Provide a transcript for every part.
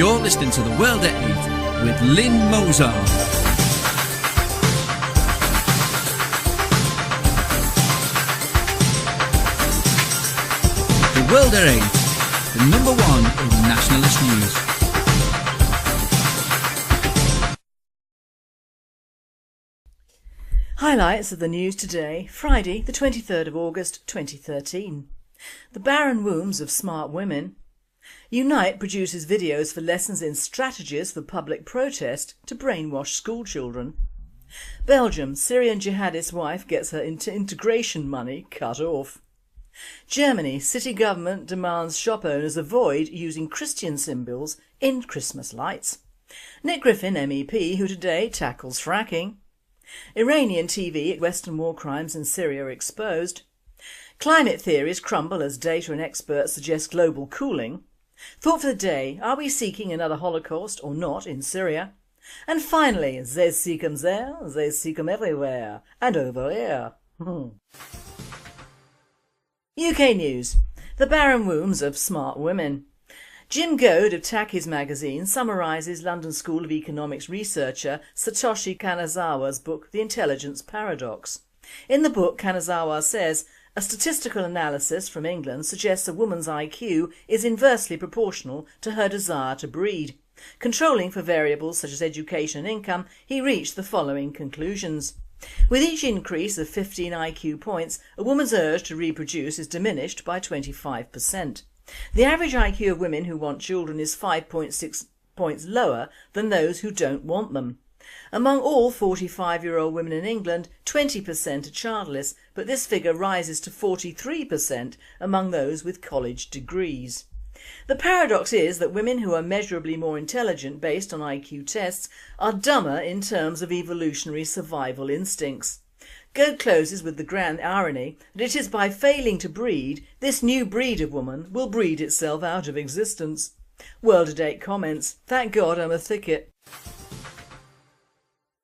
You're listening to The World at 8 with Lynn Mozart. The World at 8, the number one in nationalist news. Highlights of the news today, Friday the 23rd of August 2013. The barren wombs of smart women. Unite produces videos for lessons in strategies for public protest to brainwash school children. Belgium, Syrian jihadist wife gets her integration money cut off. Germany, city government demands shop owners avoid using Christian symbols in Christmas lights. Nick Griffin MEP, who today tackles fracking. Iranian TV, Western war crimes in Syria are exposed. Climate theories crumble as data and experts suggest global cooling. Thought for the day, are we seeking another Holocaust or not in Syria? And finally, they seek 'em there, they seek 'em everywhere, and over here. UK news. The barren wombs of smart women. Jim Goad of Takis magazine summarises London School of Economics researcher Satoshi Kanazawa's book The Intelligence Paradox. In the book, Kanazawa says, a statistical analysis from England suggests a woman's IQ is inversely proportional to her desire to breed. Controlling for variables such as education and income, he reached the following conclusions. With each increase of 15 IQ points, a woman's urge to reproduce is diminished by 25%. The average IQ of women who want children is 5.6 points lower than those who don't want them. Among all 45-year-old women in England, 20% are childless, but this figure rises to 43% among those with college degrees. The paradox is that women who are measurably more intelligent based on IQ tests are dumber in terms of evolutionary survival instincts. Goad closes with the grand irony that it is by failing to breed, this new breed of woman will breed itself out of existence. World at 8 comments, thank God I'm a thicket.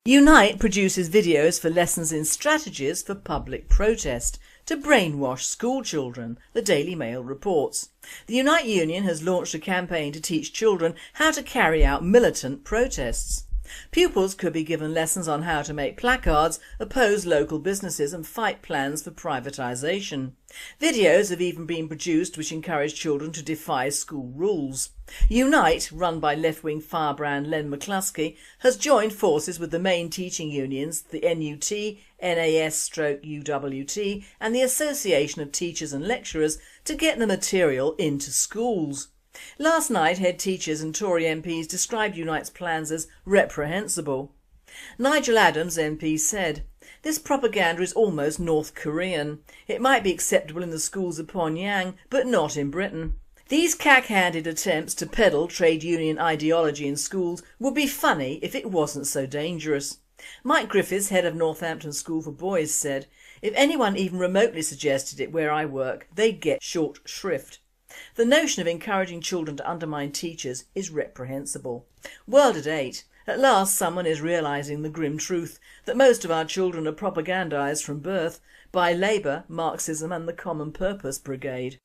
Unite produces videos for lessons in strategies for public protest to brainwash school children, the Daily Mail reports. The Unite Union has launched a campaign to teach children how to carry out militant protests. Pupils could be given lessons on how to make placards, oppose local businesses and fight plans for privatisation. Videos have even been produced which encourage children to defy school rules. Unite, run by left-wing firebrand Len McCluskey, has joined forces with the main teaching unions, the NUT, NAS/UWT and the Association of Teachers and Lecturers to get the material into schools. Last night, head teachers and Tory MPs described Unite's plans as reprehensible. Nigel Adams MP said, "This propaganda is almost North Korean. It might be acceptable in the schools of Pyongyang, but not in Britain. These cack-handed attempts to peddle trade union ideology in schools would be funny if it wasn't so dangerous." Mike Griffiths, head of Northampton School for Boys, said, "If anyone even remotely suggested it where I work, they'd get short shrift." The notion of encouraging children to undermine teachers is reprehensible. World at 8. At last someone is realising the grim truth that most of our children are propagandised from birth by Labour, Marxism and the Common Purpose Brigade.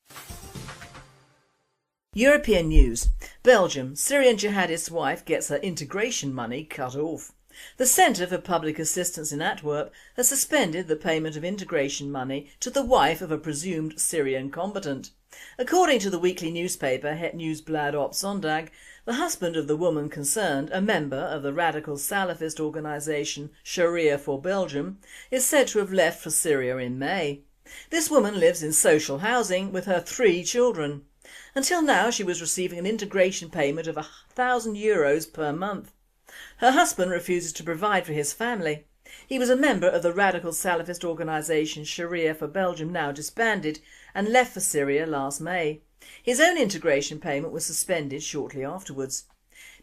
European news. Belgium, Syrian jihadist wife gets her integration money cut off. The Centre for Public Assistance in Antwerp has suspended the payment of integration money to the wife of a presumed Syrian combatant. According to the weekly newspaper Het Nieuwsblad op Zondag, the husband of the woman concerned, a member of the radical Salafist organisation Sharia for Belgium, is said to have left for Syria in May. This woman lives in social housing with her 3 children. Until now she was receiving an integration payment of €1,000 per month. Her husband refuses to provide for his family. He was a member of the radical Salafist organisation Sharia for Belgium, now disbanded, and left for Syria last May. His own integration payment was suspended shortly afterwards.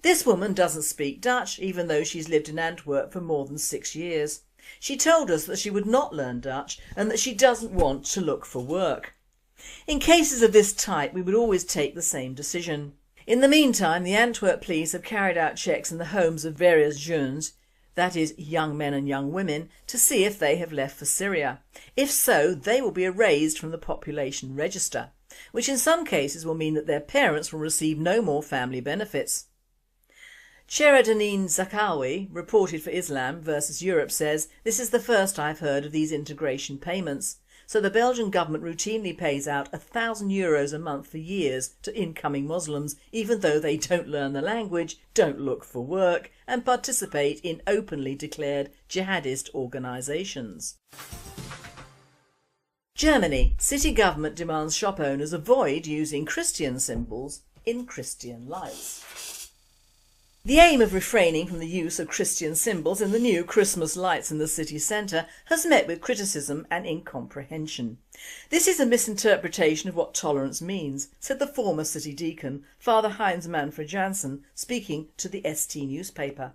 This woman doesn't speak Dutch, even though she's lived in Antwerp for more than 6 years. She told us that she would not learn Dutch and that she doesn't want to look for work. In cases of this type, we would always take the same decision. In the meantime, the Antwerp police have carried out checks in the homes of various jeunes, that is young men and young women, to see if they have left for Syria. If so, they will be erased from the population register, which in some cases will mean that their parents will receive no more family benefits. Tirade Zakawi, reported for Islam versus Europe, says, "This is the first I've heard of these integration payments." So the Belgian government routinely pays out €1,000 a month for years to incoming Muslims, even though they don't learn the language, don't look for work and participate in openly declared jihadist organisations. Germany. City government demands shop owners avoid using Christian symbols in Christian lights. The aim of refraining from the use of Christian symbols in the new Christmas lights in the city centre has met with criticism and incomprehension. "This is a misinterpretation of what tolerance means," said the former city deacon, Father Heinz Manfred Janssen, speaking to the ST newspaper.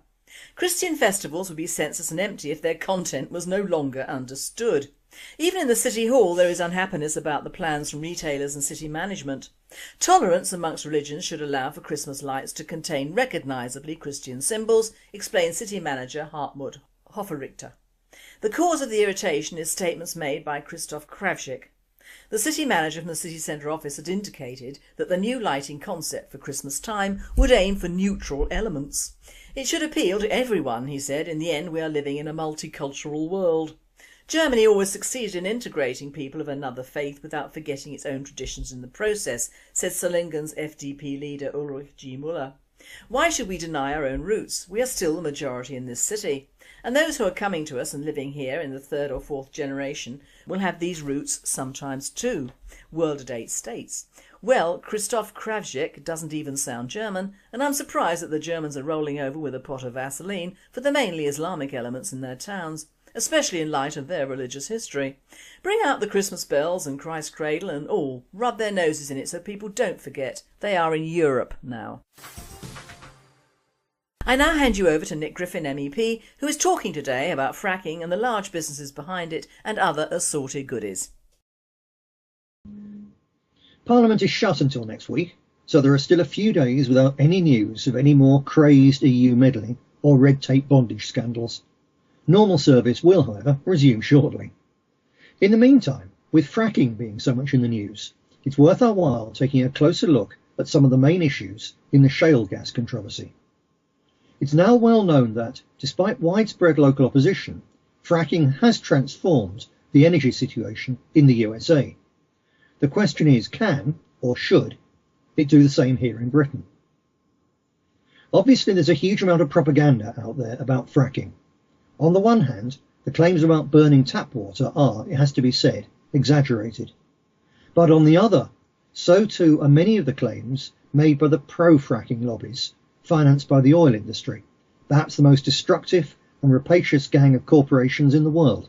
Christian festivals would be census and empty if their content was no longer understood. Even in the City Hall there is unhappiness about the plans from retailers and city management. Tolerance amongst religions should allow for Christmas lights to contain recognisably Christian symbols, explained city manager Hartmut Hoferichter. The cause of the irritation is statements made by Christoph Kravchik. The city manager from the city centre office had indicated that the new lighting concept for Christmas time would aim for neutral elements. "It should appeal to everyone," he said. "In the end we are living in a multicultural world." Germany always succeeded in integrating people of another faith without forgetting its own traditions in the process, said Solingen's FDP leader Ulrich G. Müller. "Why should we deny our own roots? We are still the majority in this city. And those who are coming to us and living here in the third or fourth generation will have these roots sometimes too," Worldadate states. Well, Christoph Kravchik doesn't even sound German, and I'm surprised that the Germans are rolling over with a pot of Vaseline for the mainly Islamic elements in their towns, especially in light of their religious history. Bring out the Christmas bells and Christ cradle and all, rub their noses in it so people don't forget they are in Europe now. I now hand you over to Nick Griffin MEP, who is talking today about fracking and the large businesses behind it and other assorted goodies. Parliament is shut until next week, so there are still a few days without any news of any more crazed EU meddling or red tape bondage scandals. Normal service will, however, resume shortly. In the meantime, with fracking being so much in the news, it's worth our while taking a closer look at some of the main issues in the shale gas controversy. It's now well known that, despite widespread local opposition, fracking has transformed the energy situation in the USA. The question is, can, or should, it do the same here in Britain? Obviously, there's a huge amount of propaganda out there about fracking. On the one hand, the claims about burning tap water are, it has to be said, exaggerated. But on the other, so too are many of the claims made by the pro-fracking lobbies, financed by the oil industry, perhaps the most destructive and rapacious gang of corporations in the world,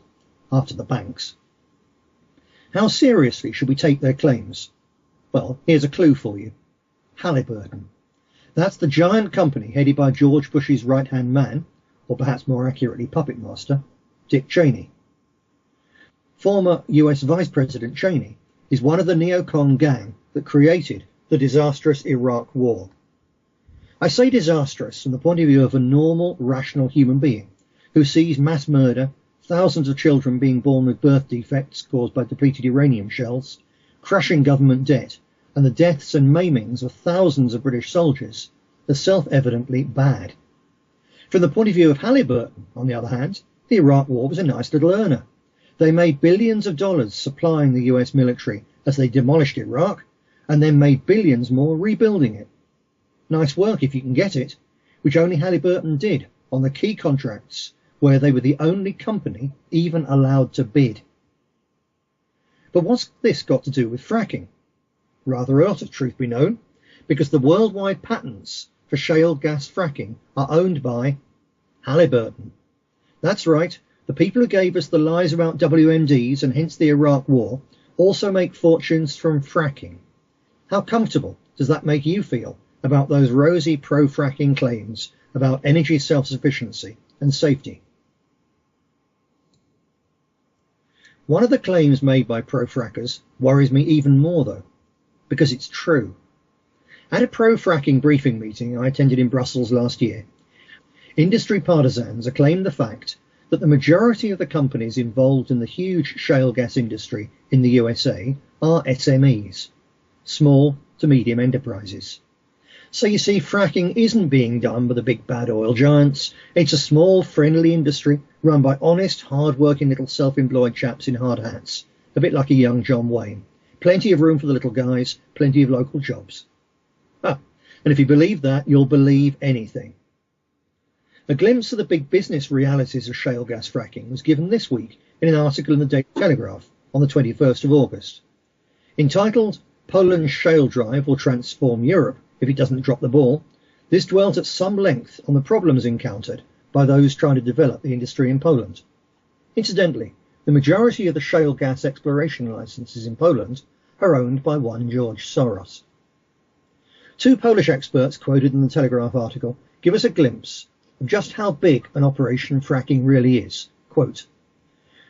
after the banks. How seriously should we take their claims? Well, here's a clue for you. Halliburton. That's the giant company headed by George Bush's right-hand man, or perhaps more accurately puppet master, Dick Cheney. Former US Vice President Cheney is one of the neocon gang that created the disastrous Iraq War. I say disastrous from the point of view of a normal, rational human being who sees mass murder, thousands of children being born with birth defects caused by depleted uranium shells, crushing government debt, and the deaths and maimings of thousands of British soldiers as self-evidently bad. From the point of view of Halliburton, on the other hand, the Iraq War was a nice little earner. They made billions of dollars supplying the US military as they demolished Iraq, and then made billions more rebuilding it. Nice work if you can get it, which only Halliburton did on the key contracts where they were the only company even allowed to bid. But what's this got to do with fracking? Rather a lot, if truth be known, because the worldwide patents for shale gas fracking are owned by Halliburton. That's right, the people who gave us the lies about WMDs and hence the Iraq War also make fortunes from fracking. How comfortable does that make you feel about those rosy pro-fracking claims about energy self-sufficiency and safety? One of the claims made by pro-frackers worries me even more though, because it's true. At a pro-fracking briefing meeting I attended in Brussels last year, industry partisans acclaimed the fact that the majority of the companies involved in the huge shale gas industry in the USA are SMEs, small to medium enterprises. So you see, fracking isn't being done by the big bad oil giants. It's a small, friendly industry run by honest, hard-working little self-employed chaps in hard hats, a bit like a young John Wayne. Plenty of room for the little guys, plenty of local jobs. Ah, and if you believe that, you'll believe anything. A glimpse of the big business realities of shale gas fracking was given this week in an article in the Daily Telegraph on the 21st of August. Entitled, "Poland's Shale Drive Will Transform Europe If It Doesn't Drop the Ball," this dwelt at some length on the problems encountered by those trying to develop the industry in Poland. Incidentally, the majority of the shale gas exploration licenses in Poland are owned by one George Soros. Two Polish experts quoted in the Telegraph article give us a glimpse of just how big an operation fracking really is. Quote,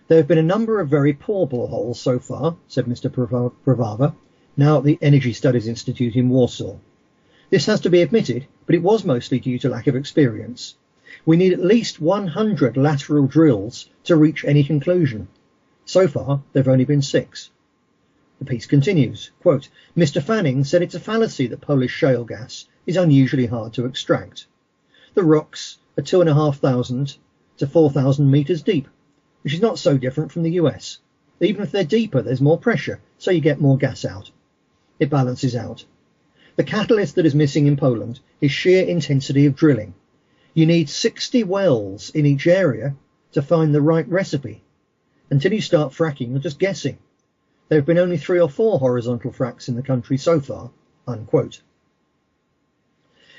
"There have been a number of very poor boreholes so far," said Mr. Prawava, now at the Energy Studies Institute in Warsaw. "This has to be admitted, but it was mostly due to lack of experience. We need at least 100 lateral drills to reach any conclusion. So far, there have only been 6. The piece continues, quote, "Mr. Fanning said it's a fallacy that Polish shale gas is unusually hard to extract. The rocks are 2,500 to 4,000 metres deep, which is not so different from the US. Even if they're deeper, there's more pressure, so you get more gas out. It balances out. The catalyst that is missing in Poland is sheer intensity of drilling. You need 60 wells in each area to find the right recipe. Until you start fracking, you're just guessing. There have been only 3 or 4 horizontal fracks in the country so far," unquote.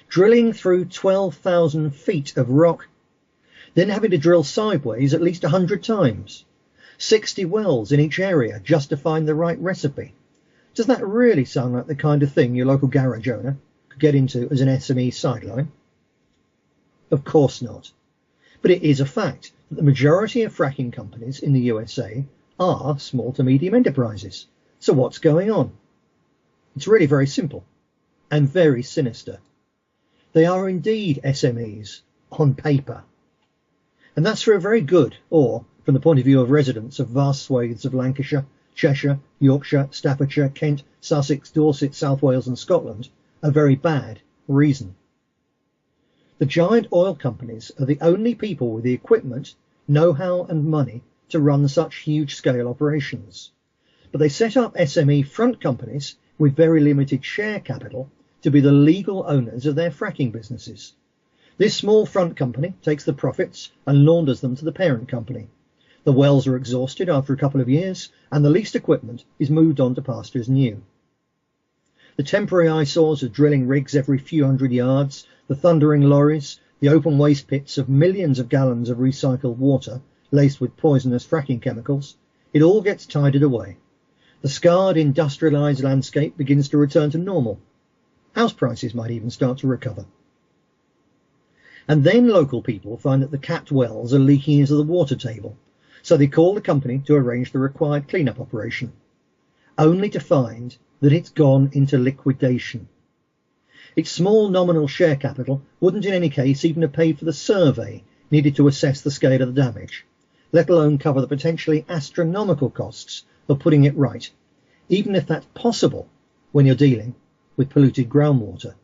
Drilling through 12,000 feet of rock, then having to drill sideways at least 100 times. 60 wells in each area just to find the right recipe. Does that really sound like the kind of thing your local garage owner could get into as an SME sideline? Of course not. But it is a fact that the majority of fracking companies in the USA are small to medium enterprises. So what's going on? It's really very simple and very sinister. They are indeed SMEs on paper. And that's for a very good, or, from the point of view of residents of vast swathes of Lancashire, Cheshire, Yorkshire, Staffordshire, Kent, Sussex, Dorset, South Wales and Scotland, a very bad reason. The giant oil companies are the only people with the equipment, know-how and money to run such huge-scale operations. But they set up SME front companies with very limited share capital to be the legal owners of their fracking businesses. This small front company takes the profits and launders them to the parent company. The wells are exhausted after a couple of years, and the leased equipment is moved on to pastures new. The temporary eyesores of drilling rigs every few hundred yards, the thundering lorries, the open waste pits of millions of gallons of recycled water laced with poisonous fracking chemicals, it all gets tidied away. The scarred industrialised landscape begins to return to normal. House prices might even start to recover. And then local people find that the capped wells are leaking into the water table, so they call the company to arrange the required clean-up operation, only to find that it's gone into liquidation. Its small nominal share capital wouldn't in any case even have paid for the survey needed to assess the scale of the damage, let alone cover the potentially astronomical costs of putting it right, even if that's possible when you're dealing with polluted groundwater.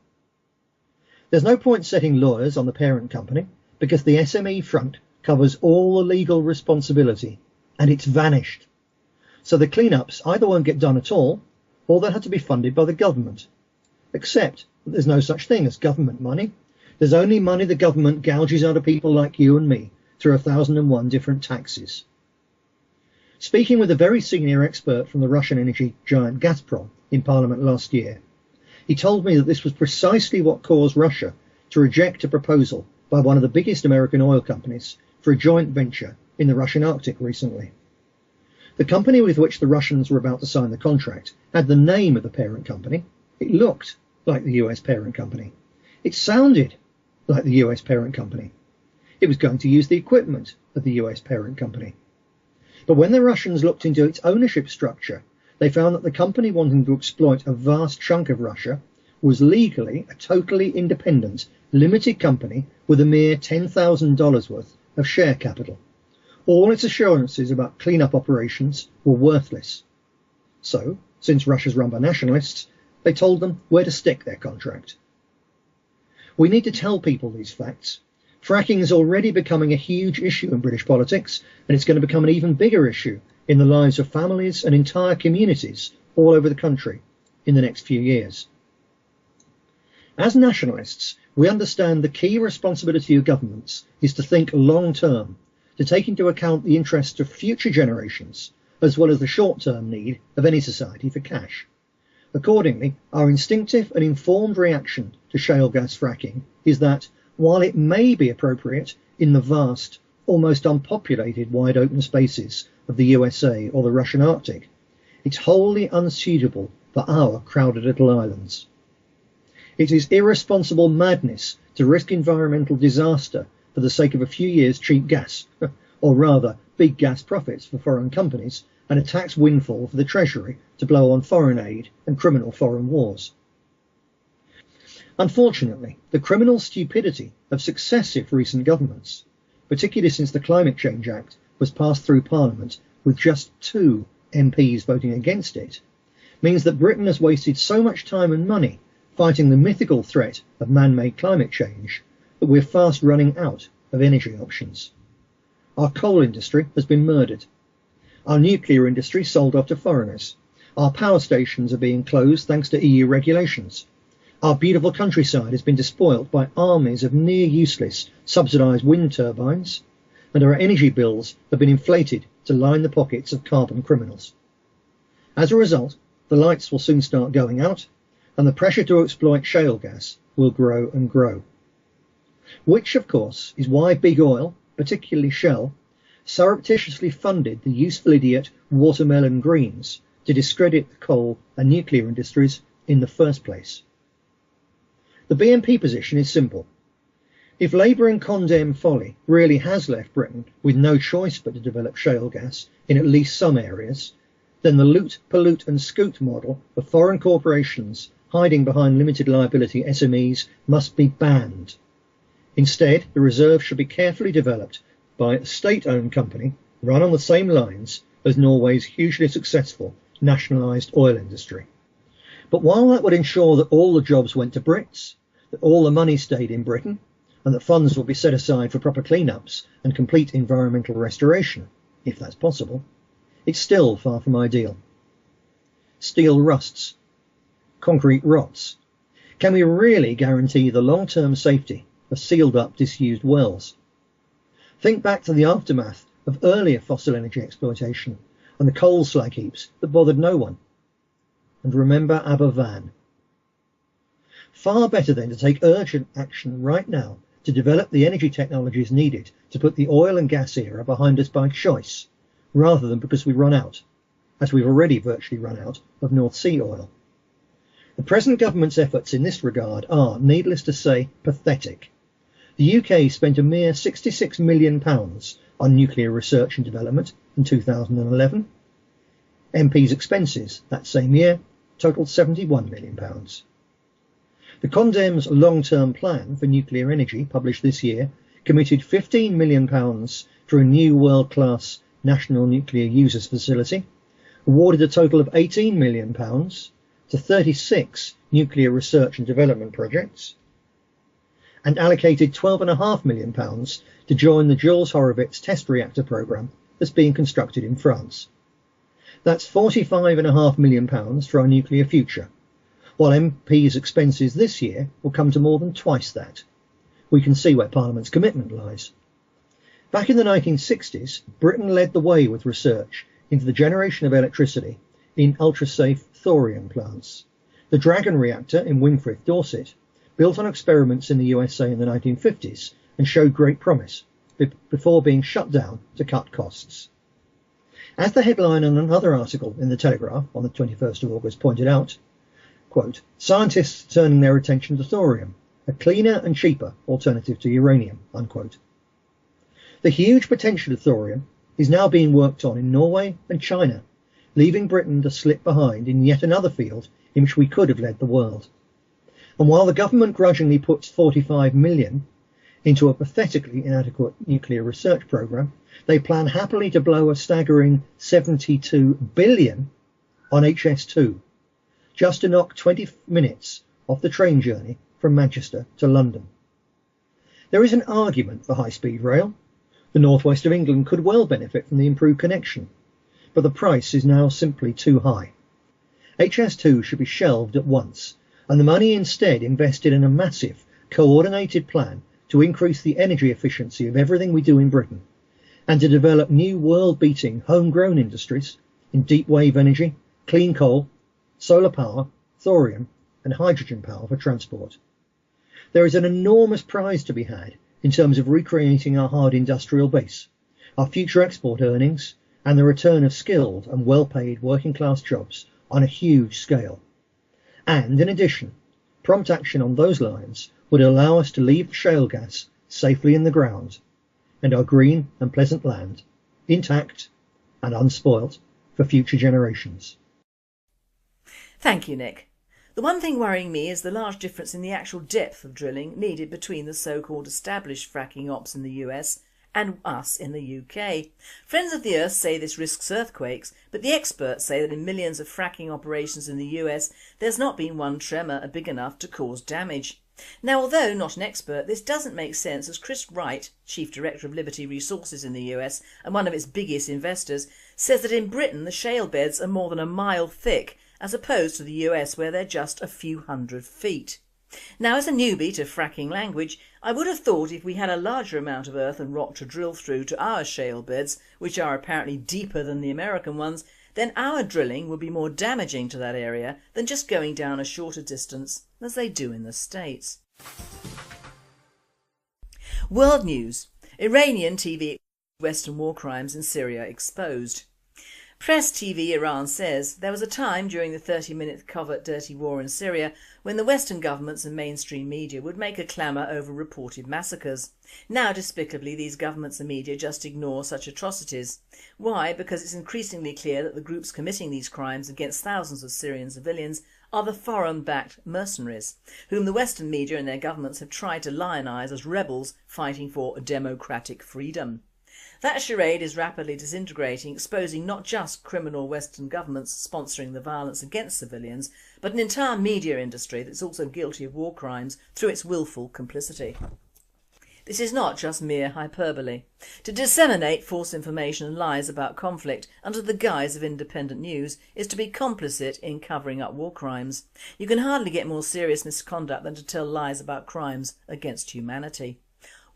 There's no point setting lawyers on the parent company because the SME front covers all the legal responsibility and it's vanished. So the cleanups either won't get done at all or they'll have to be funded by the government. Except that there's no such thing as government money. There's only money the government gouges out of people like you and me through 1,001 different taxes. Speaking with a very senior expert from the Russian energy giant Gazprom in Parliament last year, he told me that this was precisely what caused Russia to reject a proposal by one of the biggest American oil companies for a joint venture in the Russian Arctic recently. The company with which the Russians were about to sign the contract had the name of the parent company. It looked like the US parent company. It sounded like the US parent company. It was going to use the equipment of the US parent company. But when the Russians looked into its ownership structure, they found that the company wanting to exploit a vast chunk of Russia was legally a totally independent, limited company with a mere $10,000 worth of share capital. All its assurances about clean-up operations were worthless. So, since Russia's run by nationalists, they told them where to stick their contract. We need to tell people these facts. Fracking is already becoming a huge issue in British politics, and it's going to become an even bigger issue in the lives of families and entire communities all over the country in the next few years. As nationalists, we understand the key responsibility of governments is to think long term, to take into account the interests of future generations, as well as the short-term need of any society for cash. Accordingly, our instinctive and informed reaction to shale gas fracking is that, while it may be appropriate in the vast, almost unpopulated wide open spaces of the USA or the Russian Arctic, it's wholly unsuitable for our crowded little islands. It is irresponsible madness to risk environmental disaster for the sake of a few years' cheap gas, or rather big gas profits for foreign companies and a tax windfall for the Treasury to blow on foreign aid and criminal foreign wars. Unfortunately, the criminal stupidity of successive recent governments, particularly since the Climate Change Act was passed through Parliament with just 2 MPs voting against it, means that Britain has wasted so much time and money fighting the mythical threat of man-made climate change that we're fast running out of energy options. Our coal industry has been murdered. Our nuclear industry sold off to foreigners. Our power stations are being closed thanks to EU regulations. Our beautiful countryside has been despoilt by armies of near-useless subsidised wind turbines, and our energy bills have been inflated to line the pockets of carbon criminals. As a result, the lights will soon start going out, and the pressure to exploit shale gas will grow and grow. Which, of course, is why big oil, particularly Shell, surreptitiously funded the useful idiot watermelon Greens to discredit the coal and nuclear industries in the first place. The BNP position is simple. If Labour and condemn folly really has left Britain with no choice but to develop shale gas in at least some areas, then the loot, pollute and scoot model of foreign corporations hiding behind limited liability SMEs must be banned. Instead, the reserve should be carefully developed by a state-owned company run on the same lines as Norway's hugely successful nationalised oil industry. But while that would ensure that all the jobs went to Brits, that all the money stayed in Britain, and that funds will be set aside for proper clean-ups and complete environmental restoration, if that's possible, it's still far from ideal. Steel rusts. Concrete rots. Can we really guarantee the long-term safety of sealed-up disused wells? Think back to the aftermath of earlier fossil energy exploitation and the coal slag heaps that bothered no one. And remember Aberfan. Far better then to take urgent action right now to develop the energy technologies needed to put the oil and gas era behind us by choice, rather than because we run out, as we've already virtually run out, of North Sea oil. The present government's efforts in this regard are, needless to say, pathetic. The UK spent a mere £66 million on nuclear research and development in 2011. MP's expenses that same year totalled £71 million. The Condem's long-term plan for nuclear energy, published this year, committed £15 million for a new world-class national nuclear users facility, awarded a total of £18 million to 36 nuclear research and development projects, and allocated £12.5 million to join the Jules Horowitz test reactor programme that's being constructed in France. That's £45.5 million for our nuclear future, while MP's expenses this year will come to more than twice that. We can see where Parliament's commitment lies. Back in the 1960s, Britain led the way with research into the generation of electricity in ultra-safe thorium plants. The Dragon reactor in Wingfrith, Dorset, built on experiments in the USA in the 1950s and showed great promise, before being shut down to cut costs. As the headline on another article in the Telegraph on the 21st of August pointed out, quote, scientists turning their attention to thorium, a cleaner and cheaper alternative to uranium, unquote. The huge potential of thorium is now being worked on in Norway and China, leaving Britain to slip behind in yet another field in which we could have led the world. And while the government grudgingly puts £45 million into a pathetically inadequate nuclear research programme, they plan happily to blow a staggering £72 billion on HS2, just to knock 20 minutes off the train journey from Manchester to London. There is an argument for high-speed rail. The northwest of England could well benefit from the improved connection, but the price is now simply too high. HS2 should be shelved at once, and the money instead invested in a massive, coordinated plan to increase the energy efficiency of everything we do in Britain, and to develop new world-beating homegrown industries in deep wave energy, clean coal, solar power, thorium and hydrogen power for transport. There is an enormous prize to be had in terms of recreating our hard industrial base, our future export earnings and the return of skilled and well-paid working-class jobs on a huge scale. And in addition, prompt action on those lines would allow us to leave shale gas safely in the ground and our green and pleasant land intact and unspoilt for future generations. Thank you, Nick. The one thing worrying me is the large difference in the actual depth of drilling needed between the so-called established fracking ops in the US and us in the UK. Friends of the Earth say this risks earthquakes, but the experts say that in millions of fracking operations in the US there's not been one tremor big enough to cause damage. Now, although not an expert, this doesn't make sense, as Chris Wright, Chief Director of Liberty Resources in the US and one of its biggest investors, says that in Britain the shale beds are more than a mile thick, as opposed to the US where they're just a few hundred feet. Now, as a newbie to fracking language, I would have thought if we had a larger amount of earth and rock to drill through to our shale beds, which are apparently deeper than the American ones, then our drilling would be more damaging to that area than just going down a shorter distance as they do in the States. World news. Iranian TV Western war crimes in Syria exposed. Press TV Iran says there was a time during the 30-minute covert dirty war in Syria when the Western governments and mainstream media would make a clamour over reported massacres. Now, despicably, these governments and media just ignore such atrocities. Why? Because it's increasingly clear that the groups committing these crimes against thousands of Syrian civilians are the foreign-backed mercenaries, whom the Western media and their governments have tried to lionise as rebels fighting for democratic freedom. That charade is rapidly disintegrating, exposing not just criminal Western governments sponsoring the violence against civilians, but an entire media industry that's also guilty of war crimes through its willful complicity. This is not just mere hyperbole. To disseminate false information and lies about conflict under the guise of independent news is to be complicit in covering up war crimes. You can hardly get more serious misconduct than to tell lies about crimes against humanity.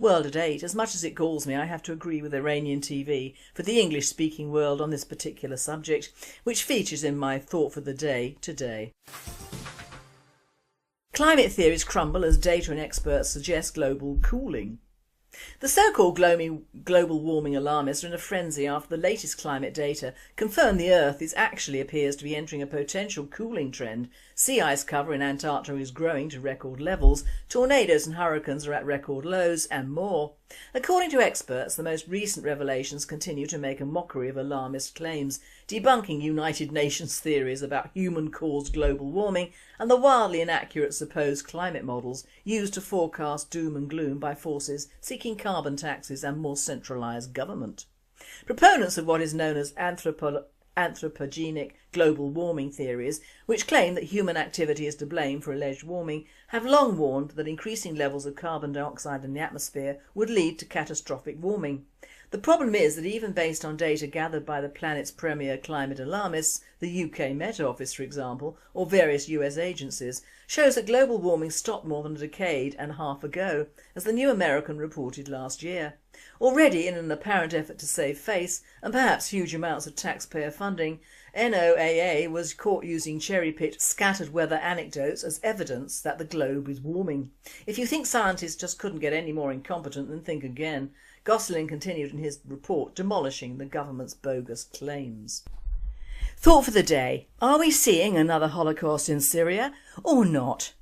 World at 8, as much as it galls me, I have to agree with Iranian TV for the English-speaking world on this particular subject, which features in my thought for the day today. Climate theories crumble as data and experts suggest global cooling. The so-called global warming alarmists are in a frenzy after the latest climate data confirm the Earth actually appears to be entering a potential cooling trend. Sea ice cover in Antarctica is growing to record levels, tornadoes and hurricanes are at record lows and more. According to experts, the most recent revelations continue to make a mockery of alarmist claims, debunking United Nations theories about human-caused global warming and the wildly inaccurate supposed climate models used to forecast doom and gloom by forces seeking carbon taxes and more centralised government. Proponents of what is known as anthropogenic global warming theories, which claim that human activity is to blame for alleged warming, have long warned that increasing levels of carbon dioxide in the atmosphere would lead to catastrophic warming. The problem is that even based on data gathered by the planet's premier climate alarmists, the UK Met Office for example, or various US agencies, shows that global warming stopped more than a decade and a half ago, as the New American reported last year. Already, in an apparent effort to save face, and perhaps huge amounts of taxpayer funding, NOAA was caught using cherry-picked scattered weather anecdotes as evidence that the globe is warming. If you think scientists just couldn't get any more incompetent, then think again. Gosling continued in his report, demolishing the government's bogus claims. Thought for the day. Are we seeing another Holocaust in Syria or not?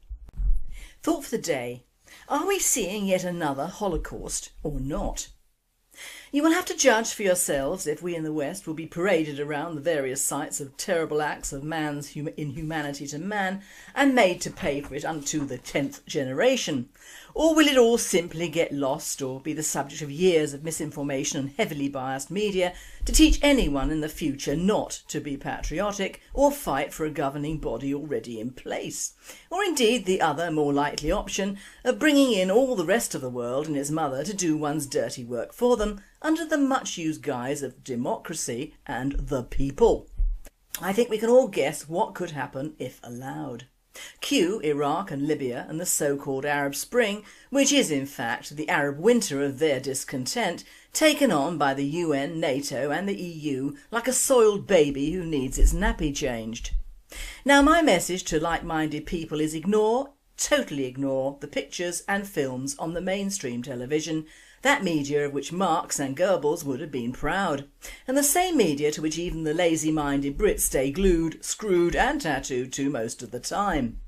Thought for the day. Are we seeing yet another Holocaust or not? You will have to judge for yourselves if we in the West will be paraded around the various sites of terrible acts of man's inhumanity to man and made to pay for it unto the 10th generation. Or will it all simply get lost or be the subject of years of misinformation and heavily biased media to teach anyone in the future not to be patriotic or fight for a governing body already in place? Or indeed the other more likely option of bringing in all the rest of the world and its mother to do one's dirty work for them under the much used guise of democracy and the people. I think we can all guess what could happen if allowed. Cue Iraq and Libya and the so-called Arab Spring, which is in fact the Arab winter of their discontent, taken on by the UN, NATO and the EU like a soiled baby who needs its nappy changed. Now my message to like-minded people is totally ignore the pictures and films on the mainstream television, that media of which Marx and Goebbels would have been proud, and the same media to which even the lazy-minded Brits stay glued, screwed and tattooed to most of the time.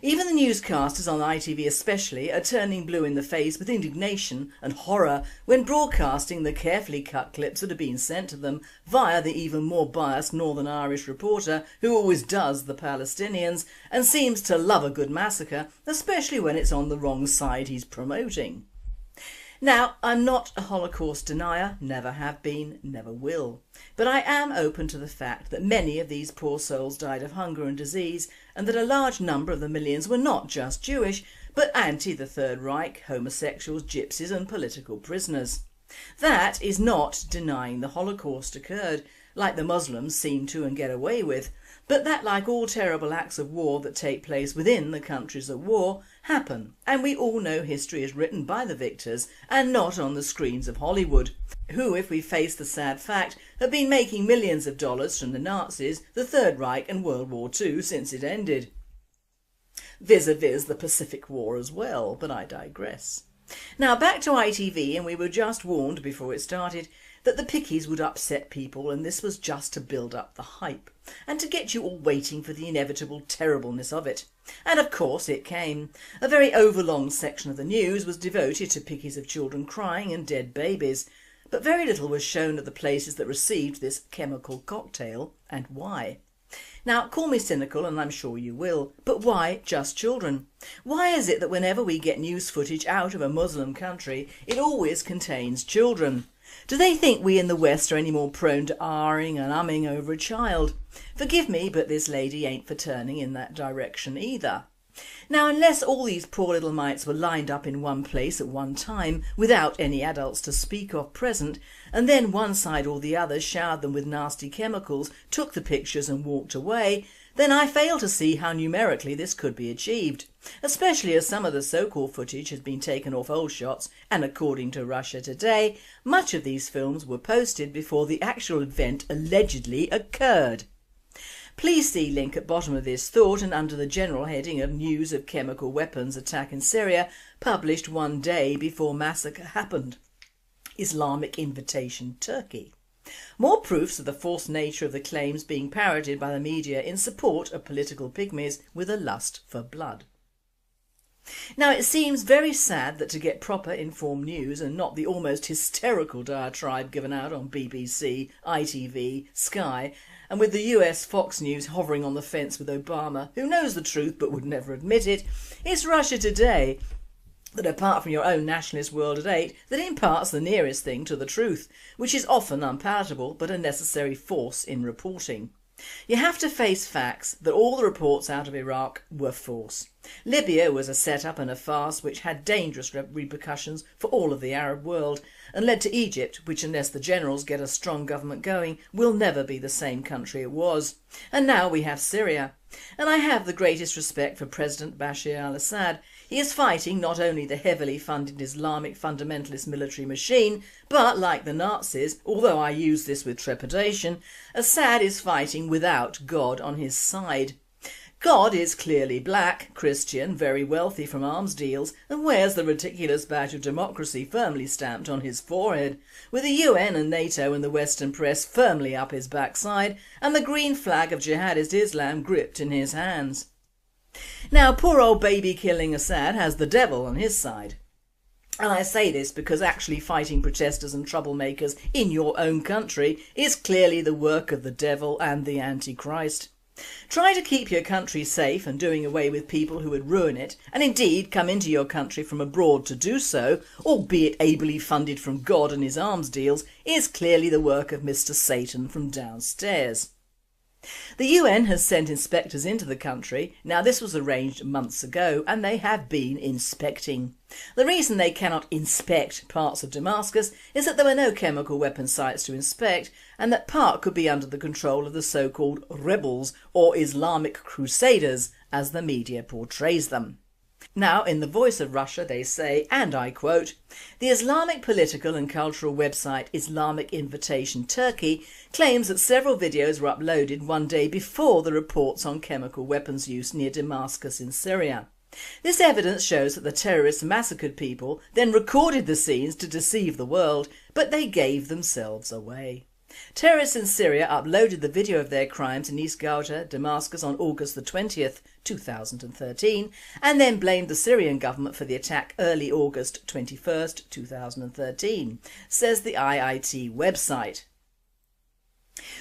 Even the newscasters on ITV especially are turning blue in the face with indignation and horror when broadcasting the carefully cut clips that are being sent to them via the even more biased Northern Irish reporter who always does the Palestinians and seems to love a good massacre, especially when it's on the wrong side he's promoting. Now, I'm not a Holocaust denier, never have been, never will, but I am open to the fact that many of these poor souls died of hunger and disease and that a large number of the millions were not just Jewish, but anti the Third Reich, homosexuals, gypsies and political prisoners. That is not denying the Holocaust occurred, like the Muslims seem to and get away with, but that, like all terrible acts of war that take place within the countries at war, happen, and we all know history is written by the victors and not on the screens of Hollywood, who, if we face the sad fact, have been making millions of dollars from the Nazis, the Third Reich and World War II since it ended. Vis-a-vis the Pacific War as well, but I digress. Now back to ITV, and we were just warned before it started that the pickies would upset people, and this was just to build up the hype and to get you all waiting for the inevitable terribleness of it. And of course it came. A very overlong section of the news was devoted to pictures of children crying and dead babies, but very little was shown of the places that received this chemical cocktail and why. Now, call me cynical, and I'm sure you will, but why just children? Why is it that whenever we get news footage out of a Muslim country, it always contains children? Do they think we in the West are any more prone to ahhing and umming over a child? Forgive me, but this lady ain't for turning in that direction either. Now, unless all these poor little mites were lined up in one place at one time without any adults to speak of present, and then one side or the other showered them with nasty chemicals, took the pictures and walked away, then I fail to see how numerically this could be achieved, especially as some of the so-called footage has been taken off old shots, and according to Russia Today, much of these films were posted before the actual event allegedly occurred. Please see link at bottom of this thought and under the general heading of News of Chemical Weapons Attack in Syria, published one day before massacre happened. Islamic Invitation Turkey. More proofs of the false nature of the claims being parroted by the media in support of political pygmies with a lust for blood. Now, it seems very sad that to get proper informed news and not the almost hysterical diatribe given out on BBC, ITV, Sky, and with the US Fox News hovering on the fence with Obama, who knows the truth but would never admit it, it's Russia Today that, apart from your own nationalist World at 8, that imparts the nearest thing to the truth, which is often unpalatable but a necessary force in reporting. You have to face facts that all the reports out of Iraq were false. Libya was a set-up and a farce which had dangerous repercussions for all of the Arab world and led to Egypt, which, unless the generals get a strong government going, will never be the same country it was. And now we have Syria. And I have the greatest respect for President Bashar al-Assad. He is fighting not only the heavily funded Islamic fundamentalist military machine, but like the Nazis, although I use this with trepidation, Assad is fighting without God on his side. God is clearly black, Christian, very wealthy from arms deals, and wears the ridiculous badge of democracy firmly stamped on his forehead, with the UN and NATO and the Western press firmly up his backside, and the green flag of jihadist Islam gripped in his hands. Now, poor old baby-killing Assad has the devil on his side. And I say this because actually fighting protesters and troublemakers in your own country is clearly the work of the devil and the Antichrist. Try to keep your country safe and doing away with people who would ruin it, and indeed come into your country from abroad to do so, albeit ably funded from God and his arms deals, is clearly the work of Mr. Satan from downstairs. The UN has sent inspectors into the country. Now this was arranged months ago and they have been inspecting. The reason they cannot inspect parts of Damascus is that there were no chemical weapon sites to inspect and that part could be under the control of the so-called rebels or Islamic crusaders as the media portrays them. Now in the voice of Russia they say, and I quote, "The Islamic political and cultural website Islamic Invitation Turkey claims that several videos were uploaded one day before the reports on chemical weapons use near Damascus in Syria. This evidence shows that the terrorists massacred people, then recorded the scenes to deceive the world, but they gave themselves away. Terrorists in Syria uploaded the video of their crimes in East Ghouta, Damascus on August the 20th, 2013 and then blamed the Syrian government for the attack early August 21st, 2013, says the IIT website.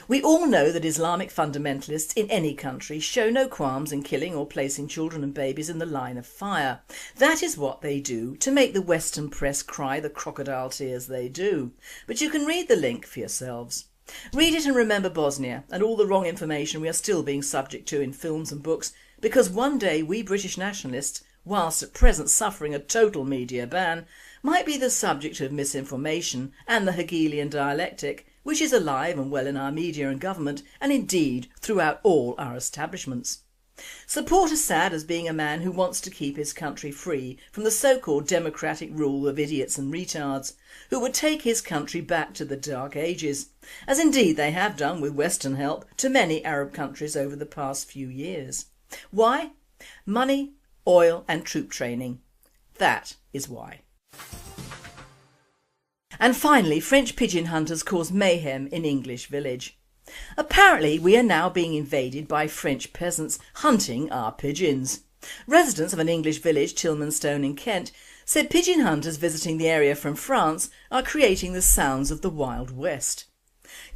We all know that Islamic fundamentalists in any country show no qualms in killing or placing children and babies in the line of fire. That is what they do to make the Western press cry the crocodile tears they do. But you can read the link for yourselves. Read it and remember Bosnia and all the wrong information we are still being subject to in films and books, because one day we British nationalists, whilst at present suffering a total media ban, might be the subject of misinformation and the Hegelian dialectic, which is alive and well in our media and government and indeed throughout all our establishments. Support Assad as being a man who wants to keep his country free from the so-called democratic rule of idiots and retards, who would take his country back to the Dark Ages, as indeed they have done with Western help to many Arab countries over the past few years. Why? Money, oil and troop training. That is why. And finally, French pigeon hunters cause mayhem in English village. Apparently we are now being invaded by French peasants hunting our pigeons. Residents of an English village, Tilmanstone in Kent, said pigeon hunters visiting the area from France are creating the sounds of the Wild West.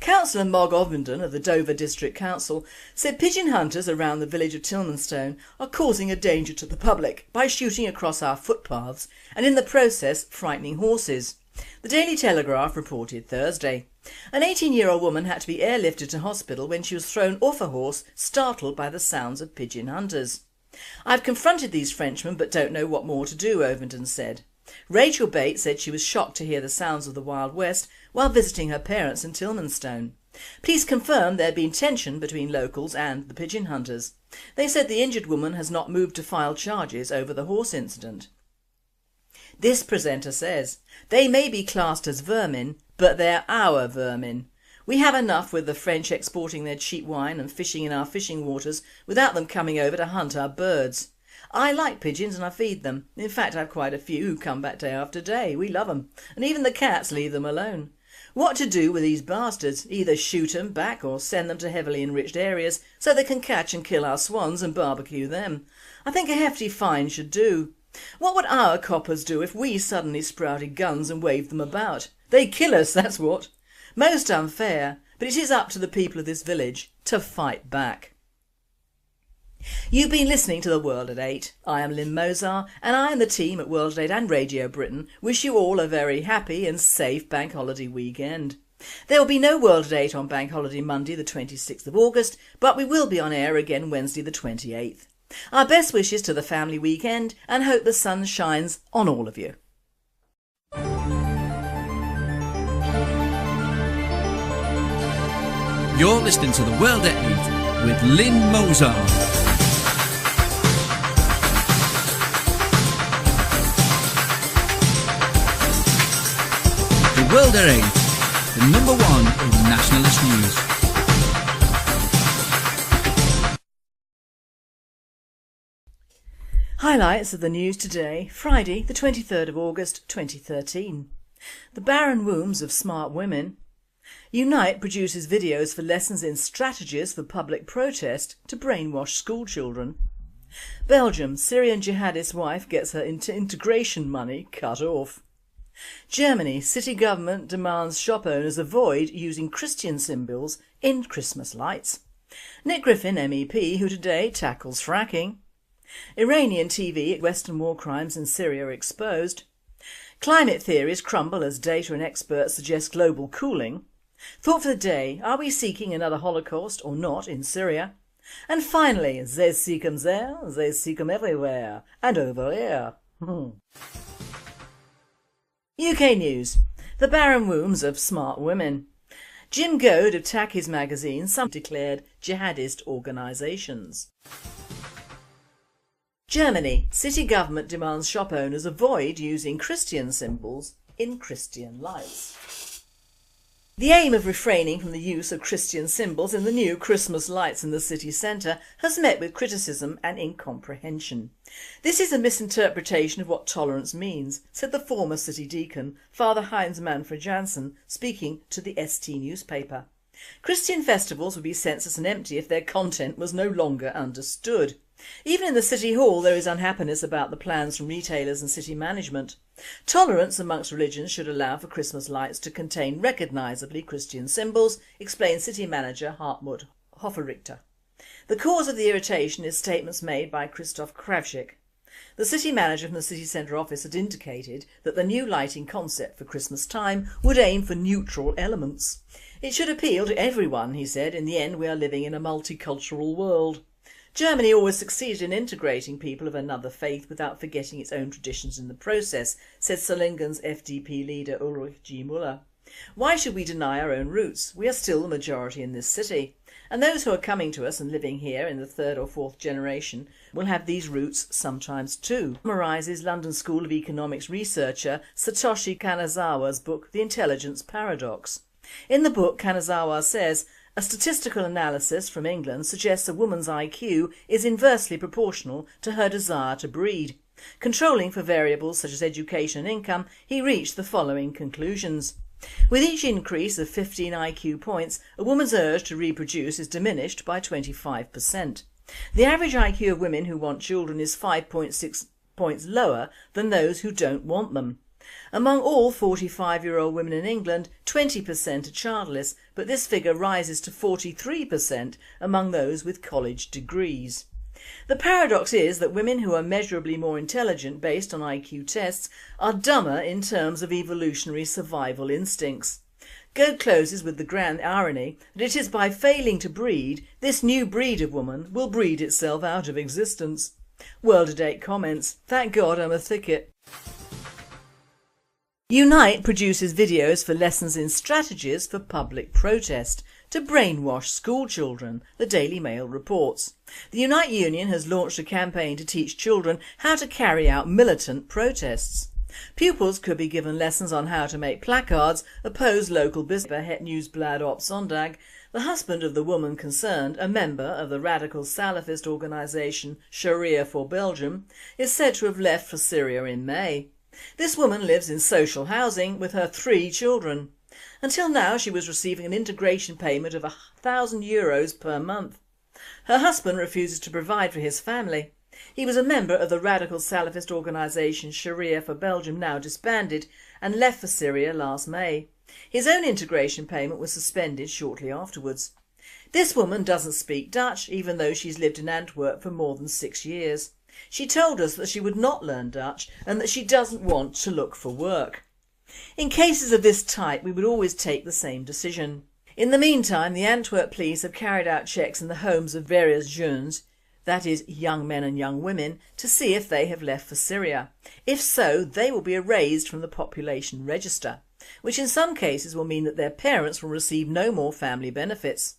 Councillor Mog Ovenden of the Dover District Council said pigeon hunters around the village of Tilmanstone are causing a danger to the public by shooting across our footpaths and in the process frightening horses. The Daily Telegraph reported Thursday. An 18-year-old woman had to be airlifted to hospital when she was thrown off a horse, startled by the sounds of pigeon hunters. "I've confronted these Frenchmen but don't know what more to do," Ovenden said. Rachel Bates said she was shocked to hear the sounds of the Wild West while visiting her parents in Tilmanstone. Police confirmed there had been tension between locals and the pigeon hunters. They said the injured woman has not moved to file charges over the horse incident. This presenter says, "They may be classed as vermin, but they're our vermin. We have enough with the French exporting their cheap wine and fishing in our fishing waters without them coming over to hunt our birds. I like pigeons and I feed them. In fact, I have quite a few who come back day after day. We love them. And even the cats leave them alone. What to do with these bastards? Either shoot them back or send them to heavily enriched areas so they can catch and kill our swans and barbecue them. I think a hefty fine should do. What would our coppers do if we suddenly sprouted guns and waved them about? They'd kill us, that's what. Most unfair, but it is up to the people of this village to fight back." You've been listening to The World at 8. I am Lynn Mozar and I and the team at World at 8 and Radio Britain wish you all a very happy and safe bank holiday weekend. There will be no World at 8 on Bank Holiday Monday the 26th of August, but we will be on air again Wednesday the 28th. Our best wishes to the family weekend and hope the sun shines on all of you. You're listening to The World at 8 with Lynn Mozar. The World at 8, the number one in nationalist news. Highlights of the news today, Friday the 23rd of August 2013. The barren wombs of smart women. Unite produces videos for lessons in strategies for public protest to brainwash school children. Belgium, Syrian jihadist wife gets her integration money cut off. Germany, city government demands shop owners avoid using Christian symbols in Christmas lights. Nick Griffin MEP who today tackles fracking. Iranian TV, Western war crimes in Syria exposed. Climate theories crumble as data and experts suggest global cooling. Thought for the day, are we seeking another Holocaust or not in Syria? And finally, they seek 'em there, they seek 'em everywhere, and over here. UK News. The barren wombs of smart women. Jim Goad of Takis magazine, some declared jihadist organisations. Germany. City government demands shop owners avoid using Christian symbols in Christian lights. The aim of refraining from the use of Christian symbols in the new Christmas lights in the city centre has met with criticism and incomprehension. This is a misinterpretation of what tolerance means, said the former city deacon, Father Heinz Manfred Janssen, speaking to the ST newspaper. Christian festivals would be senseless and empty if their content was no longer understood. Even in the City Hall there is unhappiness about the plans from retailers and city management. Tolerance amongst religions should allow for Christmas lights to contain recognisably Christian symbols, explained City Manager Hartmut Hoferichter. The cause of the irritation is statements made by Christoph Kravchik. The city manager from the city centre office had indicated that the new lighting concept for Christmas time would aim for neutral elements. It should appeal to everyone, he said. In the end we are living in a multicultural world. Germany always succeeded in integrating people of another faith without forgetting its own traditions in the process, said Solingen's FDP leader Ulrich G. Müller. Why should we deny our own roots? We are still the majority in this city. And those who are coming to us and living here in the third or fourth generation will have these roots sometimes too, summarises London School of Economics researcher Satoshi Kanazawa's book The Intelligence Paradox. In the book, Kanazawa says, a statistical analysis from England suggests a woman's IQ is inversely proportional to her desire to breed. Controlling for variables such as education and income, he reached the following conclusions. With each increase of 15 IQ points, a woman's urge to reproduce is diminished by 25%. The average IQ of women who want children is 5.6 points lower than those who don't want them. Among all 45-year-old women in England, 20% are childless, but this figure rises to 43% among those with college degrees. The paradox is that women who are measurably more intelligent based on IQ tests are dumber in terms of evolutionary survival instincts. Goad closes with the grand irony that it is by failing to breed, this new breed of woman will breed itself out of existence. World at 8 comments, thank God I'm a thicket. Unite produces videos for lessons in strategies for public protest to brainwash school children, the Daily Mail reports. The Unite Union has launched a campaign to teach children how to carry out militant protests. Pupils could be given lessons on how to make placards, oppose local business. Het Nieuwsblad op Zondag. The husband of the woman concerned, a member of the radical Salafist organisation Sharia for Belgium, is said to have left for Syria in May. This woman lives in social housing with her 3 children. Until now she was receiving an integration payment of €1,000 per month. Her husband refuses to provide for his family. He was a member of the radical Salafist organisation Sharia for Belgium, now disbanded, and left for Syria last May. His own integration payment was suspended shortly afterwards. This woman doesn't speak Dutch, even though she's lived in Antwerp for more than 6 years. She told us that she would not learn Dutch and that she doesn't want to look for work. In cases of this type we would always take the same decision. In the meantime, the Antwerp police have carried out checks in the homes of various jeunes, that is young men and young women, to see if they have left for Syria. If so, they will be erased from the population register, which in some cases will mean that their parents will receive no more family benefits.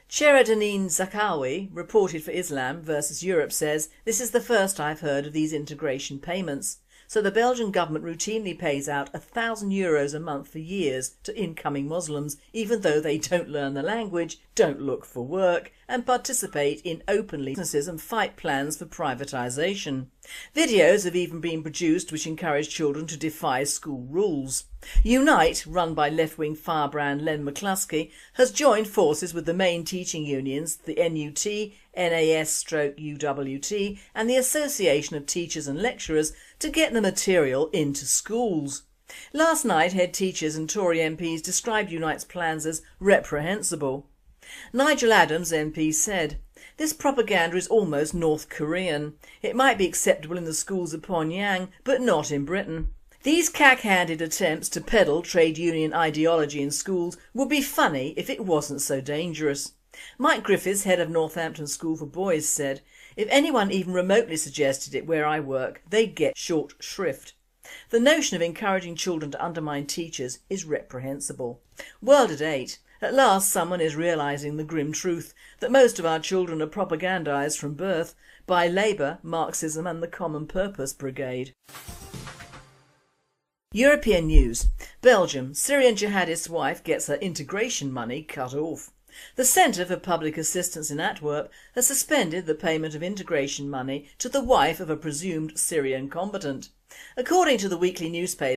Cheradanine Zakawi, reported for Islam versus Europe, says, this is the first I've heard of these integration payments. So the Belgian government routinely pays out €1,000 a month for years to incoming Muslims, even though they don't learn the language, don't look for work and participate in openly businesses and fight plans for privatisation. Videos have even been produced which encourage children to defy school rules. Unite, run by left-wing firebrand Len McCluskey, has joined forces with the main teaching unions, the NUT, NAS/UWT and the Association of Teachers and Lecturers to get the material into schools. Last night head teachers and Tory MPs described Unite's plans as reprehensible. Nigel Adams MP said, "This propaganda is almost North Korean. It might be acceptable in the schools of Pyongyang but not in Britain. These cack-handed attempts to peddle trade union ideology in schools would be funny if it wasn't so dangerous." Mike Griffiths, head of Northampton School for Boys, said, "If anyone even remotely suggested it where I work, they'd get short shrift. The notion of encouraging children to undermine teachers is reprehensible." World at 8. At last someone is realising the grim truth that most of our children are propagandised from birth by Labour, Marxism and the Common Purpose Brigade. European news. Belgium, Syrian jihadist's wife gets her integration money cut off. The Centre for Public Assistance in Antwerp has suspended the payment of integration money to the wife of a presumed Syrian combatant. According to the weekly newspaper,